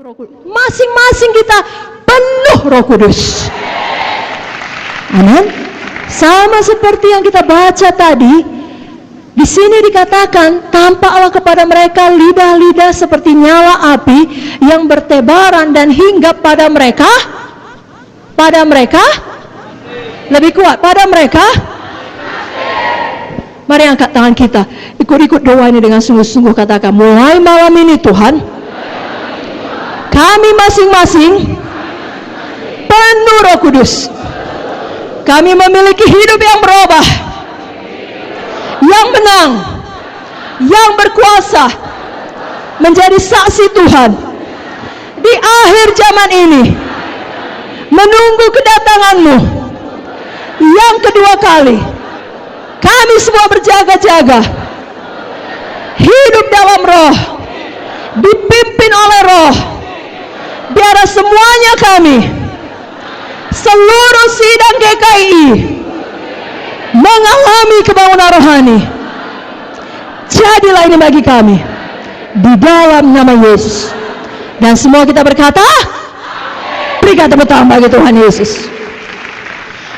Roh Kudus. Masing-masing kita penuh Roh Kudus. Amin. Sama seperti yang kita baca tadi, di sini dikatakan tampaklah kepada mereka lidah-lidah seperti nyala api yang bertebaran dan hinggap pada mereka. Pada mereka lebih kuat. Pada mereka. Mari angkat tangan kita, ikut-ikut doa ini dengan sungguh-sungguh, katakan, mulai malam ini Tuhan, kami masing-masing penuh Roh Kudus. Kami memiliki hidup yang berubah, yang menang, yang berkuasa, menjadi saksi Tuhan di akhir zaman ini, menunggu kedatangan-Mu yang kedua kali. Kami semua berjaga-jaga, hidup dalam Roh, dipimpin oleh Roh. Biar semuanya kami, seluruh sidang GKI, mengalami kebangunan rohani. Jadilah ini bagi kami, di dalam nama Yesus. Dan semua kita berkata, berikan tepuk tangan bagi Tuhan Yesus.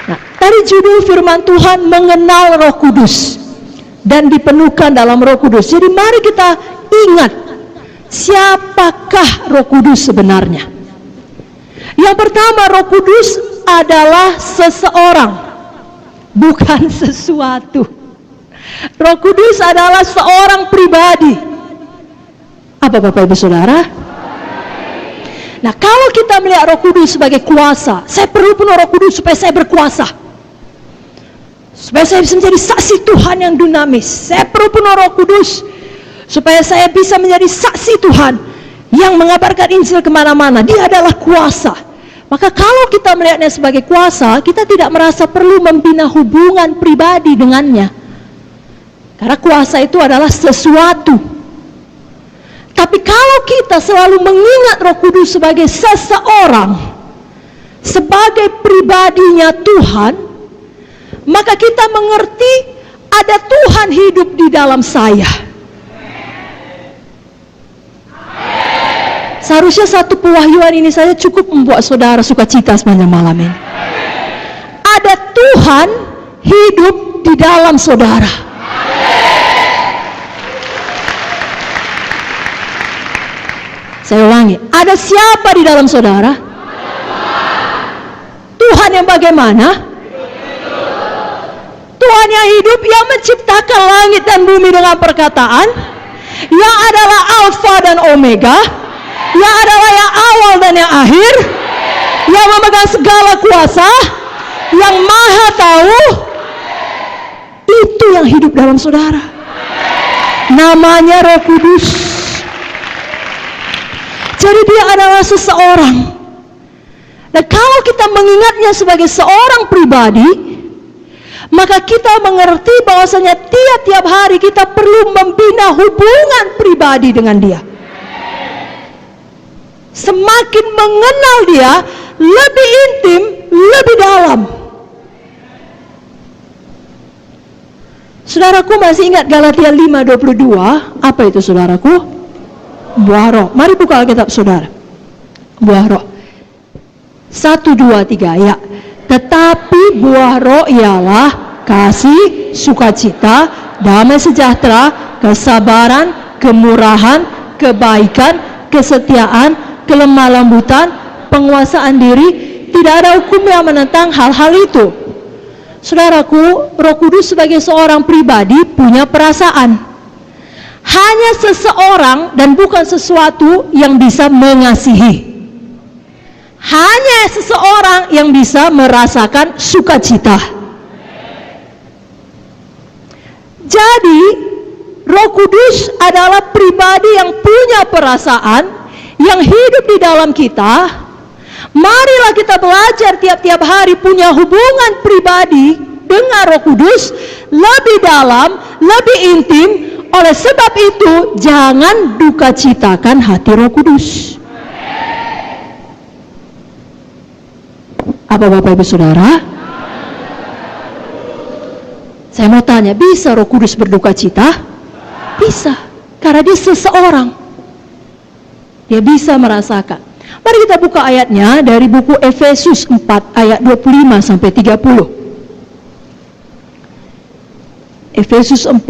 Nah, dari judul firman Tuhan, mengenal Roh Kudus dan dipenuhkan dalam Roh Kudus. Jadi mari kita ingat, siapakah Roh Kudus sebenarnya? Yang pertama, Roh Kudus adalah seseorang, bukan sesuatu. Roh Kudus adalah seorang pribadi. Apa Bapak Ibu Saudara? Nah, kalau kita melihat Roh Kudus sebagai kuasa, saya perlu penuh Roh Kudus supaya saya berkuasa, supaya saya bisa menjadi saksi Tuhan yang dinamis. Saya perlu penuh Roh Kudus supaya saya bisa menjadi saksi Tuhan yang mengabarkan Injil kemana-mana. Dia adalah kuasa. Maka kalau kita melihatnya sebagai kuasa, kita tidak merasa perlu membina hubungan pribadi dengannya, karena kuasa itu adalah sesuatu. Tapi kalau kita selalu mengingat Roh Kudus sebagai seseorang, sebagai pribadinya Tuhan, maka kita mengerti ada Tuhan hidup di dalam saya. Seharusnya satu pewahyuan ini saja cukup membuat saudara sukacita sepanjang malam ini. Ada Tuhan hidup di dalam saudara. Saya ulangi, ada siapa di dalam saudara? Tuhan yang bagaimana? Tuhan yang hidup, yang menciptakan langit dan bumi dengan perkataan, yang adalah Alfa dan Omega, yang adalah yang awal dan yang akhir, yang memegang segala kuasa, yang maha tahu. Itu yang hidup dalam saudara. Namanya Roh Kudus. Jadi dia adalah seseorang. Dan kalau kita mengingatnya sebagai seorang pribadi, maka kita mengerti bahwasanya tiap-tiap hari kita perlu membina hubungan pribadi dengan dia. Semakin mengenal dia, lebih intim, lebih dalam. Saudaraku masih ingat Galatia 5:22? Apa itu saudaraku? Buah roh. Mari buka Alkitab saudara. Buah roh. 1, 2, 3 ya. Tetapi buah roh ialah kasih, sukacita, damai sejahtera, kesabaran, kemurahan, kebaikan, kesetiaan, kelemah lembutan, penguasaan diri. Tidak ada hukum yang menentang hal-hal itu. Saudaraku, Roh Kudus sebagai seorang pribadi punya perasaan. Hanya seseorang dan bukan sesuatu yang bisa mengasihi. Hanya seseorang yang bisa merasakan sukacita. Jadi, Roh Kudus adalah pribadi yang punya perasaan, yang hidup di dalam kita. Marilah kita belajar tiap-tiap hari punya hubungan pribadi dengan Roh Kudus lebih dalam, lebih intim. Oleh sebab itu, jangan duka citakan hati Roh Kudus. Apa Bapak Ibu Saudara? Saya mau tanya, bisa Roh Kudus berduka cita? Bisa, karena dia seseorang. Dia bisa merasakan. Mari kita buka ayatnya dari buku Efesus 4 ayat 25 sampai 30. Efesus 4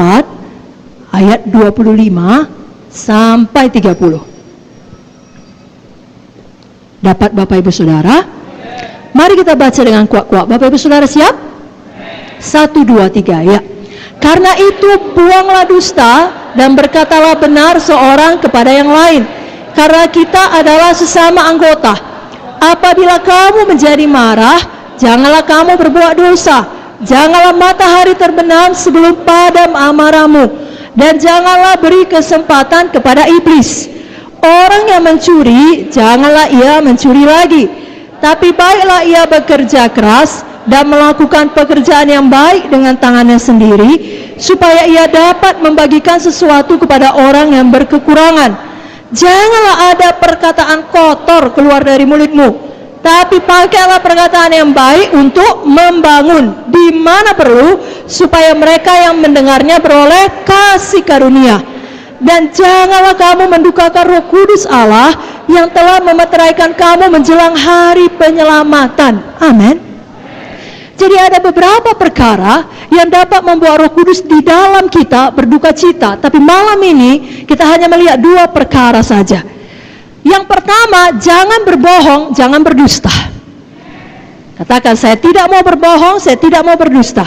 ayat 25 sampai 30. Dapat Bapak Ibu Saudara? Mari kita baca dengan kuat-kuat. Bapak Ibu Saudara siap? 1, 2, 3 ya. Karena itu buanglah dusta dan berkatalah benar seorang kepada yang lain, karena kita adalah sesama anggota. Apabila kamu menjadi marah, janganlah kamu berbuat dosa. Janganlah matahari terbenam sebelum padam amarahmu, dan janganlah beri kesempatan kepada iblis. Orang yang mencuri, janganlah ia mencuri lagi, tapi baiklah ia bekerja keras dan melakukan pekerjaan yang baik dengan tangannya sendiri, supaya ia dapat membagikan sesuatu kepada orang yang berkekurangan. Janganlah ada perkataan kotor keluar dari mulutmu, tapi pakailah perkataan yang baik untuk membangun di mana perlu, supaya mereka yang mendengarnya beroleh kasih karunia. Dan janganlah kamu mendukakan Roh Kudus Allah yang telah memeteraikan kamu menjelang hari penyelamatan. Amin. Jadi ada beberapa perkara yang dapat membuat Roh Kudus di dalam kita berduka cita. Tapi malam ini kita hanya melihat 2 perkara saja. Yang pertama, jangan berbohong, jangan berdusta. Katakan, saya tidak mau berbohong, saya tidak mau berdusta.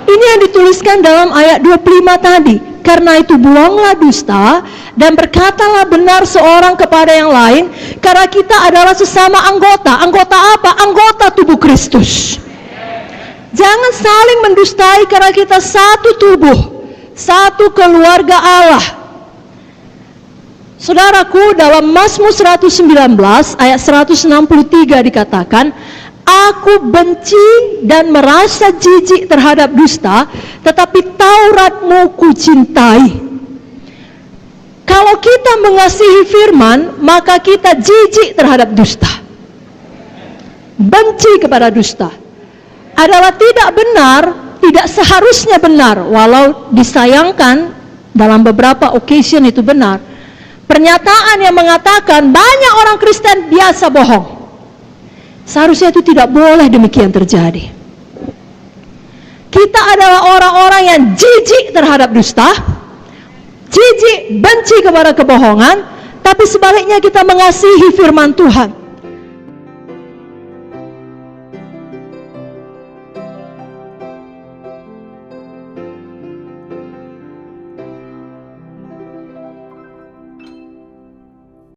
Ini yang dituliskan dalam ayat 25 tadi. Karena itu buanglah dusta dan berkatalah benar seorang kepada yang lain, karena kita adalah sesama anggota. Anggota apa? Anggota tubuh Kristus. Jangan saling mendustai, karena kita satu tubuh, satu keluarga Allah. Saudaraku, dalam Mazmur 119 ayat 163 dikatakan, aku benci dan merasa jijik terhadap dusta, tetapi Tauratmu kucintai. Kalau kita mengasihi firman, maka kita jijik terhadap dusta. Benci kepada dusta adalah tidak benar, tidak seharusnya benar, walau disayangkan dalam beberapa occasion itu benar. Pernyataan yang mengatakan banyak orang Kristen biasa bohong, seharusnya itu tidak boleh demikian terjadi. Kita adalah orang-orang yang jijik terhadap dusta, jijik, benci kepada kebohongan, tapi sebaliknya kita mengasihi firman Tuhan.